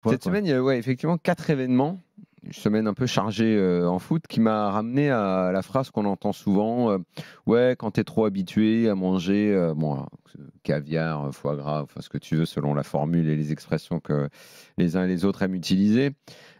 Cette semaine, il y a effectivement 4 événements. Une semaine un peu chargée en foot qui m'a ramené à la phrase qu'on entend souvent. Ouais, quand tu es trop habitué à manger caviar, foie gras, enfin ce que tu veux selon la formule et les expressions que les uns et les autres aiment utiliser.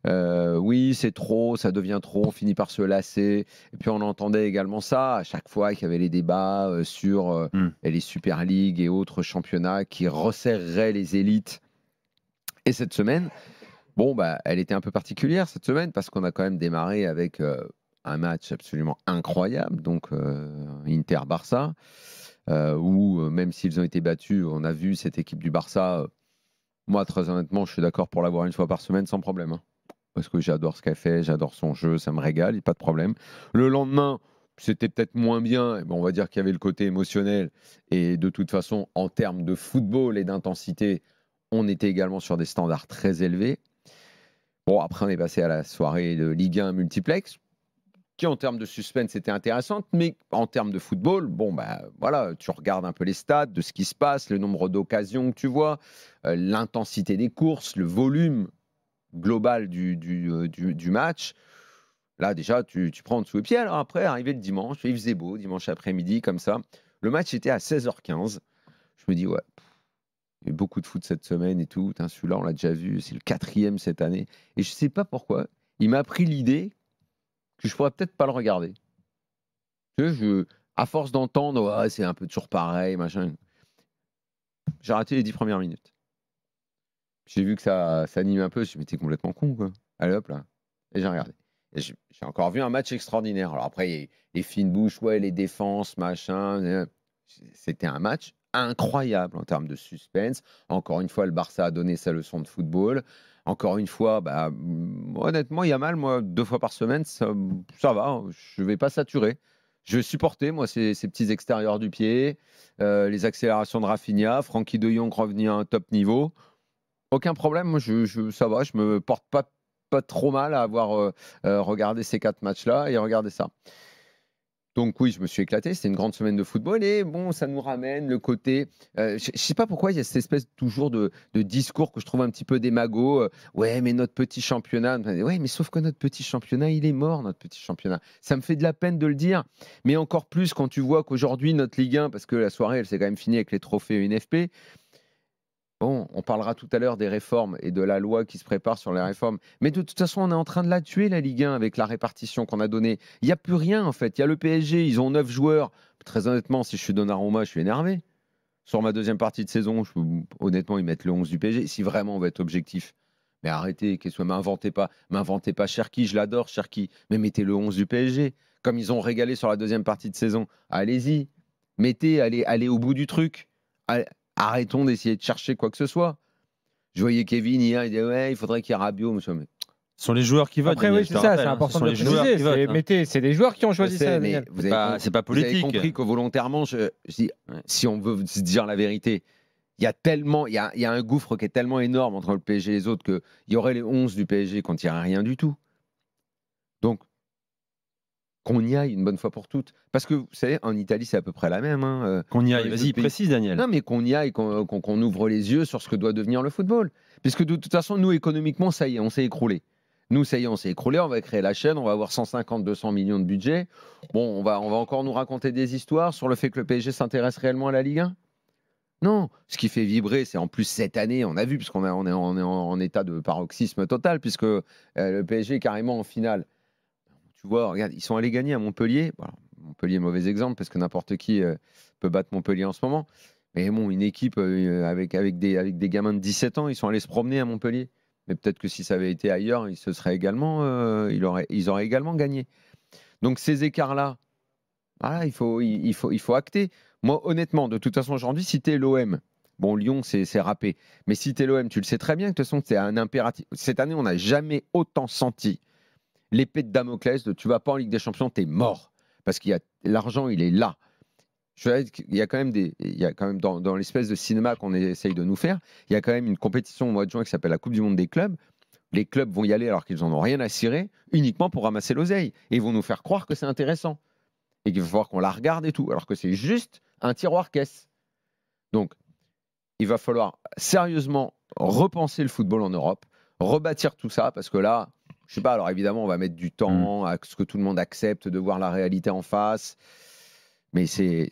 Oui, c'est trop, ça devient trop, on finit par se lasser. Et puis on entendait également ça à chaque fois qu'il y avait les débats sur les Super League et autres championnats qui resserreraient les élites. Et cette semaine, elle était un peu particulière cette semaine parce qu'on a quand même démarré avec un match absolument incroyable, donc Inter-Barça, où même s'ils ont été battus, on a vu cette équipe du Barça. Moi, très honnêtement, je suis d'accord pour l'avoir une fois par semaine sans problème, hein, parce que j'adore ce qu'elle fait, j'adore son jeu, ça me régale, il n'y a pas de problème. Le lendemain, c'était peut-être moins bien, on va dire qu'il y avait le côté émotionnel, et de toute façon, en termes de football et d'intensité, on était également sur des standards très élevés. Bon, après, on est passé à la soirée de Ligue 1 multiplex, qui en termes de suspense était intéressante, mais en termes de football, voilà, tu regardes un peu les stats de ce qui se passe, le nombre d'occasions que tu vois, l'intensité des courses, le volume global du match. Là, déjà, tu prends en dessous les pieds. Alors après, arrivé le dimanche, il faisait beau, dimanche après-midi, comme ça. Le match était à 16h15. Je me dis, ouais, il y a eu beaucoup de foot cette semaine et tout. Celui-là, on l'a déjà vu, c'est le 4e cette année. Et je ne sais pas pourquoi, il m'a pris l'idée que je pourrais peut-être pas le regarder. Tu sais, à force d'entendre, ouais, c'est un peu toujours pareil, machin. J'ai raté les 10 premières minutes. J'ai vu que ça s'anime un peu, je me suis dit, mais t'es complètement con, quoi. Allez hop là. Et j'ai regardé. Et j'ai encore vu un match extraordinaire. Alors après, il y a les fines bouches, ouais, les défenses, machin. C'était un match incroyable en termes de suspense. Encore une fois, le Barça a donné sa leçon de football. Encore une fois, honnêtement, il y a mal, moi, 2 fois par semaine, ça va. Je ne vais pas saturer. Je vais supporter, moi, ces petits extérieurs du pied, les accélérations de Rafinha, Francky de Jong revenu à un top niveau. Aucun problème, moi, ça va, je me porte pas trop mal à avoir regardé ces 4 matchs-là et regarder ça. Donc oui, je me suis éclaté, c'était une grande semaine de football et bon, ça nous ramène le côté... je ne sais pas pourquoi il y a cette espèce toujours de discours que je trouve un petit peu démago. Ouais, mais notre petit championnat... Ouais, mais sauf que notre petit championnat, il est mort, notre petit championnat. Ça me fait de la peine de le dire, mais encore plus quand tu vois qu'aujourd'hui, notre Ligue 1, parce que la soirée, elle s'est quand même finie avec les trophées UNFP. Bon, on parlera tout à l'heure des réformes et de la loi qui se prépare sur les réformes. Mais de toute façon, on est en train de la tuer, la Ligue 1, avec la répartition qu'on a donnée. Il n'y a plus rien, en fait. Il y a le PSG, ils ont 9 joueurs. Très honnêtement, si je suis Donnarumma, je suis énervé. Sur ma deuxième partie de saison, honnêtement, ils mettent le 11 du PSG, si vraiment on veut être objectif. Mais arrêtez, m'inventez pas Cherki, je l'adore, Cherki. Mais mettez le 11 du PSG. Comme ils ont régalé sur la deuxième partie de saison, allez-y. Allez au bout du truc. Arrêtons d'essayer de chercher quoi que ce soit. Je voyais Kevin hier, il disait ouais, il faudrait qu'il y ait Rabiot. Monsieur, mais... Ce sont les joueurs qui votent. Après, Daniel, oui, c'est ça, c'est important de le préciser. C'est des joueurs qui ont choisi ça. C'est pas politique. Vous avez compris que volontairement, si on veut se dire la vérité, il y a un gouffre qui est tellement énorme entre le PSG et les autres qu'il y aurait les 11 du PSG quand il n'y aurait rien du tout. Donc, qu'on y aille une bonne fois pour toutes. Parce que, vous savez, en Italie, c'est à peu près la même. Qu'on y aille, vas-y, précise, Daniel. Non, mais qu'on y aille, qu'on ouvre les yeux sur ce que doit devenir le football. Puisque de toute façon, nous, économiquement, ça y est, on s'est écroulé. Nous, ça y est, on s'est écroulé, on va créer la chaîne, on va avoir 150-200 millions de budget. Bon, on va encore nous raconter des histoires sur le fait que le PSG s'intéresse réellement à la Ligue 1 ? Non, ce qui fait vibrer, c'est en plus cette année, on a vu, puisqu'on est en état de paroxysme total, puisque le PSG est carrément en finale. Tu vois, regarde, ils sont allés gagner à Montpellier. Bon, Montpellier, mauvais exemple, parce que n'importe qui peut battre Montpellier en ce moment. Mais bon, une équipe avec des gamins de 17 ans, ils sont allés se promener à Montpellier. Mais peut-être que si ça avait été ailleurs, ils auraient également gagné. Donc ces écarts-là, voilà, il faut acter. Moi, honnêtement, de toute façon, aujourd'hui, si tu es l'OM, bon, Lyon, c'est râpé. Mais si tu es l'OM, tu le sais très bien que de toute façon, c'est un impératif. Cette année, on n'a jamais autant senti l'épée de Damoclès de tu vas pas en Ligue des Champions, tu es mort. Parce qu'il y a l'argent, il est là. Il y a quand même dans l'espèce de cinéma qu'on essaye de nous faire, il y a quand même une compétition au mois de juin qui s'appelle la Coupe du Monde des clubs. Les clubs vont y aller alors qu'ils n'en ont rien à cirer, uniquement pour ramasser l'oseille. Et ils vont nous faire croire que c'est intéressant. Et qu'il va falloir qu'on la regarde et tout. Alors que c'est juste un tiroir caisse. Donc, il va falloir sérieusement repenser le football en Europe, rebâtir tout ça, parce que là, je sais pas, alors évidemment, on va mettre du temps à ce que tout le monde accepte de voir la réalité en face, mais c'est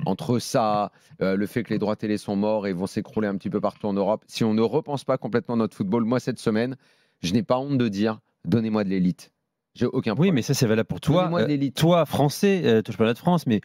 entre ça, le fait que les droits télé sont morts et vont s'écrouler un petit peu partout en Europe, si on ne repense pas complètement notre football, moi, cette semaine, je n'ai pas honte de dire, donnez-moi de l'élite. J'ai aucun problème. Oui, mais ça, c'est valable pour toi. Toi, Français, je parle de France, mais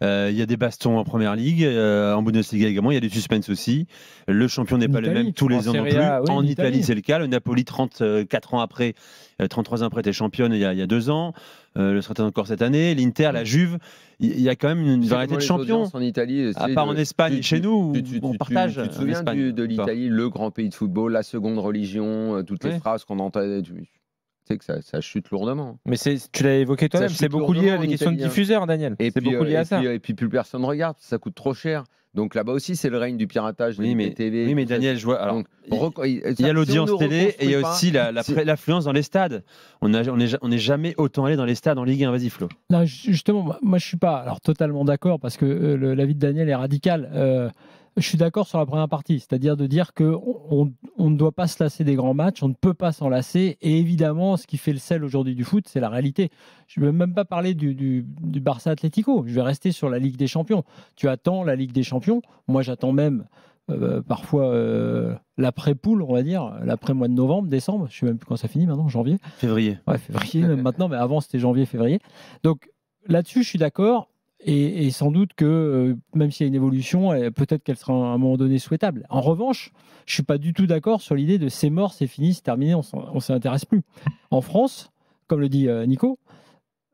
il y a des bastons en Première Ligue, en Bundesliga également, il y a du suspense aussi. Le champion n'est pas le même tous les ans non plus. En Italie, c'est le cas. Le Napoli, 33 ans après, était championne il y a 2 ans. Le sera encore cette année. L'Inter, la Juve, il y a quand même une variété de champions. En Italie, à part en Espagne, chez nous, on partage. Tu te souviens de l'Italie, le grand pays de football, la seconde religion, toutes les phrases qu'on entendait. Tu sais que ça chute lourdement. Mais tu l'as évoqué toi-même, c'est beaucoup lié à des questions de diffuseurs, Daniel. C'est beaucoup lié à ça. Et puis plus personne ne regarde, ça coûte trop cher. Donc là-bas aussi, c'est le règne du piratage des TV. Oui, mais Daniel, je vois. Alors, il y a l'audience télé et il y a aussi l'affluence dans les stades. On n'est jamais autant allé dans les stades en Ligue 1. Vas-y, Flo. Non, justement, moi, je suis pas totalement d'accord parce que l'avis de Daniel est radical. Je suis d'accord sur la première partie, c'est-à-dire de dire qu'on ne doit pas se lasser des grands matchs, on ne peut pas s'en lasser. Et évidemment, ce qui fait le sel aujourd'hui du foot, c'est la réalité. Je ne vais même pas parler du Barça Atlético, je vais rester sur la Ligue des Champions. Tu attends la Ligue des Champions, moi j'attends même parfois l'après-poule, on va dire, l'après-mois de novembre, décembre, je ne sais même plus quand ça finit maintenant, janvier. Février. Ouais, février même maintenant, mais avant c'était janvier, février. Donc là-dessus, je suis d'accord. Et sans doute que, même s'il y a une évolution, peut-être qu'elle sera à un moment donné souhaitable. En revanche, je ne suis pas du tout d'accord sur l'idée de c'est mort, c'est fini, c'est terminé, on ne s'y intéresse plus. En France, comme le dit Nico,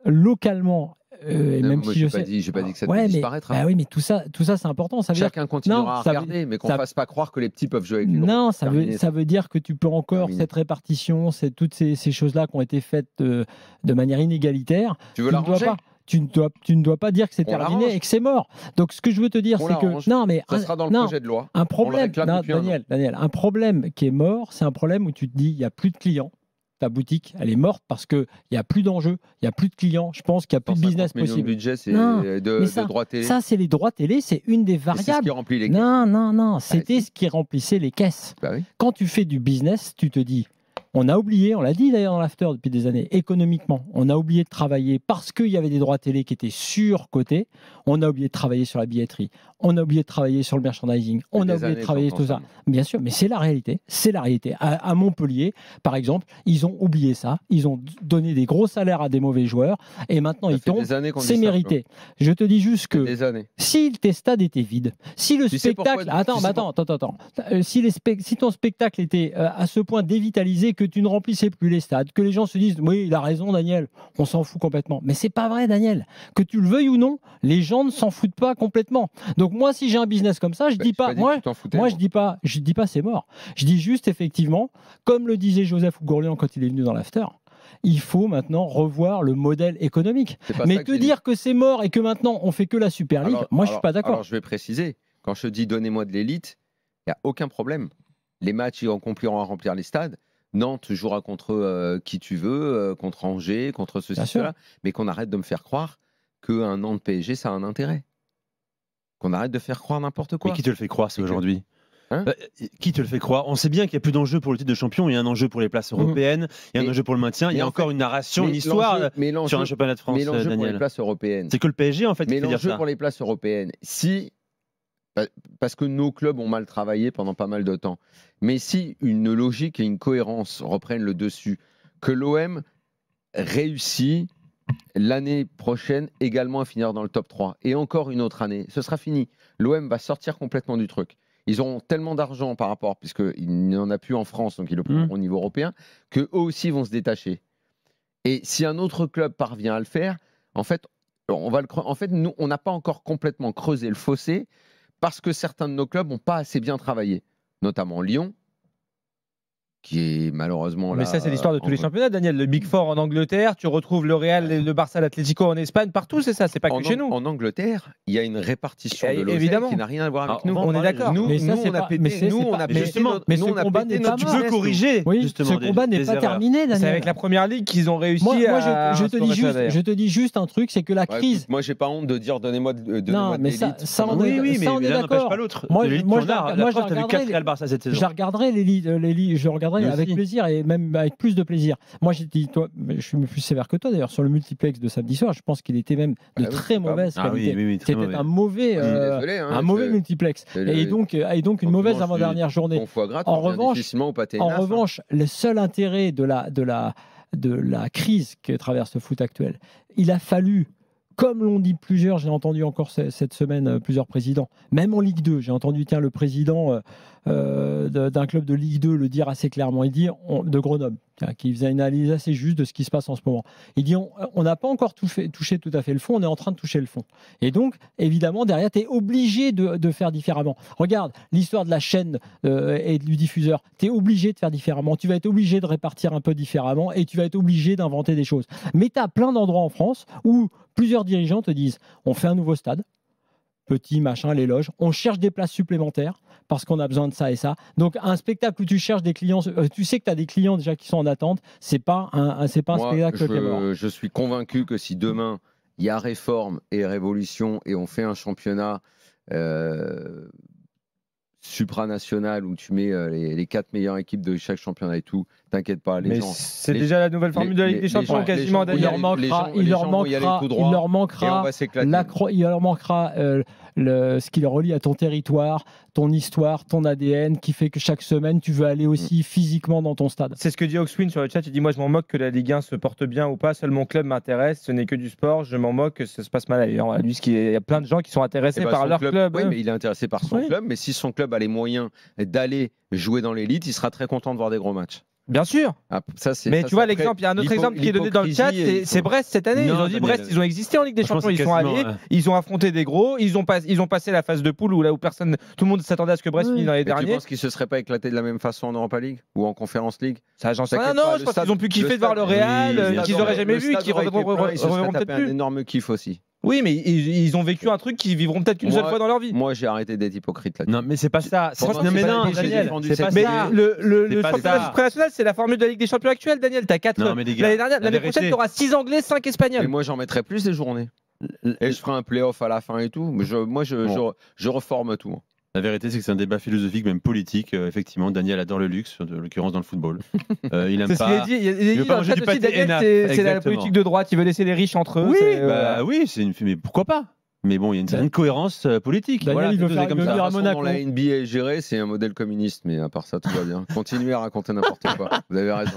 localement, même si je n'ai pas dit que ça devait disparaître. Bah oui, mais tout ça c'est important. Ça veut Chacun continuera à regarder, mais qu'on ne fasse pas croire que les petits peuvent jouer avec les gros. Non, ça veut dire que tu peux encore, cette répartition, toutes ces choses-là qui ont été faites de manière inégalitaire. Tu veux la ranger ? Tu ne dois pas dire que c'est terminé et que c'est mort. Donc, ce que je veux te dire, c'est que ça sera dans le projet de loi. Un problème, Daniel, un problème qui est mort, c'est un problème où tu te dis il n'y a plus de clients. Ta boutique, elle est morte parce qu'il n'y a plus d'enjeux, il n'y a plus de clients. Je pense qu'il n'y a plus de business possible. Le budget, c'est de droits télé. Ça, c'est les droits télé, c'est une des variables. C'est ce qui remplit les caisses. Non, c'était ce qui remplissait les caisses. Bah oui. Quand tu fais du business, tu te dis. On a oublié, on l'a dit d'ailleurs dans l'after depuis des années, économiquement, on a oublié de travailler parce qu'il y avait des droits télé qui étaient surcotés, on a oublié de travailler sur la billetterie, on a oublié de travailler sur le merchandising, on a oublié de travailler tout ça. Bien sûr, mais c'est la réalité, c'est la réalité. À Montpellier, par exemple, ils ont oublié ça, ils ont donné des gros salaires à des mauvais joueurs et maintenant ils tombent, c'est mérité. Je te dis juste que si tes stades étaient vides, si le spectacle... Attends, si ton spectacle était à ce point dévitalisé que tu ne remplissais plus les stades, que les gens se disent oui, il a raison Daniel, on s'en fout complètement. Mais c'est pas vrai Daniel, que tu le veuilles ou non, les gens ne s'en foutent pas complètement. Donc moi si j'ai un business comme ça, je dis pas je dis pas c'est mort. Je dis juste effectivement, comme le disait Joseph Gourlian quand il est venu dans l'after, il faut maintenant revoir le modèle économique. Mais te dire que c'est mort et que maintenant on fait que la Super League, moi je suis pas d'accord. Alors je vais préciser, quand je dis donnez-moi de l'élite, il n'y a aucun problème. Les matchs ils rempliront à remplir les stades. Nantes jouera contre qui tu veux, contre Angers, contre ceci, cela, mais qu'on arrête de me faire croire qu'un Nantes PSG, ça a un intérêt. Qu'on arrête de faire croire n'importe quoi. Mais qui te le fait croire, c'est aujourd'hui qui te le fait croire? On sait bien qu'il n'y a plus d'enjeu pour le titre de champion, il y a un enjeu pour les places européennes, il y a un enjeu pour le maintien, il y a encore une narration, une histoire sur un championnat de France, mais l'enjeu pour les places européennes. C'est que le PSG, en fait, mais l'enjeu pour les places européennes, parce que nos clubs ont mal travaillé pendant pas mal de temps. Mais si une logique et une cohérence reprennent le dessus, que l'OM réussit l'année prochaine également à finir dans le top 3, et encore une autre année, ce sera fini. L'OM va sortir complètement du truc. Ils auront tellement d'argent par rapport, puisqu'il n'y en a plus en France, donc ils le prendront au niveau européen, qu'eux aussi vont se détacher. Et si un autre club parvient à le faire, en fait, nous, on n'a pas encore complètement creusé le fossé, parce que certains de nos clubs n'ont pas assez bien travaillé, notamment Lyon, qui est malheureusement là. Mais ça, c'est l'histoire de tous les championnats, Daniel. Le Big Four en Angleterre, tu retrouves le Real et le Barça, l'Atlético en Espagne, partout, c'est ça, c'est pas que chez nous. En Angleterre, il y a une répartition de l'oseille qui n'a rien à voir avec nous. On est d'accord. Mais ça, on a pété. Mais ce combat n'est pas. Tu peux corriger. Oui, ce combat n'est pas terminé, Daniel. C'est avec la Première Ligue qu'ils ont réussi à. Je te dis juste un truc, c'est que la crise. Moi, j'ai pas honte de dire donnez-moi de l'élite. Non, mais ça, on est d'accord. Pas l'autre. Moi, je regarderai oui, avec plaisir et même avec plus de plaisir. Moi, j'ai dit, toi, je suis plus sévère que toi d'ailleurs sur le multiplex de samedi soir. Je pense qu'il était même de très mauvaise qualité. C'était un mauvais, multiplex et donc une mauvaise avant-dernière journée. En revanche, le seul intérêt de la crise que traverse le foot actuel, il a fallu, comme l'ont dit plusieurs, j'ai entendu encore cette semaine plusieurs présidents, même en Ligue 2, j'ai entendu le président d'un club de Ligue 2 le dire assez clairement, il dit, de Grenoble, qui faisait une analyse assez juste de ce qui se passe en ce moment. Il dit, on n'a pas encore touché tout à fait le fond, on est en train de toucher le fond. Et donc, évidemment, derrière, tu es obligé de faire différemment. Regarde, l'histoire de la chaîne et du diffuseur, tu es obligé de faire différemment, tu vas être obligé de répartir un peu différemment et tu vas être obligé d'inventer des choses. Mais tu as plein d'endroits en France où plusieurs dirigeants te disent, on fait un nouveau stade, petit, machin, les loges, on cherche des places supplémentaires parce qu'on a besoin de ça et ça. Donc un spectacle où tu cherches des clients, tu sais que tu as des clients déjà qui sont en attente, c'est pas un spectacle qui est mort. Je suis convaincu que si demain il y a réforme et révolution et on fait un championnat supranational où tu mets les 4 meilleures équipes de chaque championnat et tout, t'inquiète pas, c'est déjà la nouvelle formule de la Ligue des Champions quasiment. Il leur manquera ce qui le relie à ton territoire, ton histoire, ton ADN, qui fait que chaque semaine tu veux aller aussi physiquement dans ton stade. C'est ce que dit Oxwin sur le chat. Il dit, moi je m'en moque que la Ligue 1 se porte bien ou pas, seul mon club m'intéresse, ce n'est que du sport, je m'en moque que ça se passe mal ailleurs. Lui, il y a plein de gens qui sont intéressés par leur club. Oui, mais il est intéressé par son club, mais si son club a les moyens d'aller jouer dans l'élite, il sera très content de voir des gros matchs. Bien sûr. Mais tu vois l'exemple, il y a un autre exemple qui est donné dans le chat, c'est Brest cette année. Ils ont dit Brest, ils ont existé en Ligue des Champions, ils sont allés, ils ont affronté des gros, ils ont passé la phase de poule où tout le monde s'attendait à ce que Brest finisse dans les derniers. Tu penses qu'ils se seraient pas éclatés de la même façon en Europa League ou en Conference League? Ça, j'en sais rien. Non, je pense qu'ils ont pu kiffer de voir le Real, qu'ils auraient jamais vu, qu'ils reviendront peut-être plus. Un énorme kiff aussi. Oui, mais ils ont vécu un truc qu'ils vivront peut-être qu'une seule fois dans leur vie. Moi, j'ai arrêté d'être hypocrite là. Non, mais c'est pas ça. Daniel, c'est pas ça. Le championnat supranational, c'est la formule de la Ligue des Champions actuelle, Daniel. T'as 4. L'année dernière, l'année prochaine, t'auras 6 Anglais, 5 Espagnols. Mais moi, j'en mettrais plus des journées. Et je ferai un play-off à la fin et tout. Mais je reforme tout. La vérité, c'est que c'est un débat philosophique, même politique. Effectivement, Daniel adore le luxe, en l'occurrence dans le football. Il aime pas. C'est ce qu'il a dit. Il dit dans le chat aussi, Daniel, c'est la politique de droite. Il veut laisser les riches entre eux. Oui, mais pourquoi pas? Mais bon, il y a une certaine cohérence politique. Daniel, il veut faire comme ça. À Monaco. Dans la NBA est gérée, c'est un modèle communiste, mais à part ça, tout va bien. Continuez à raconter n'importe quoi. Vous avez raison.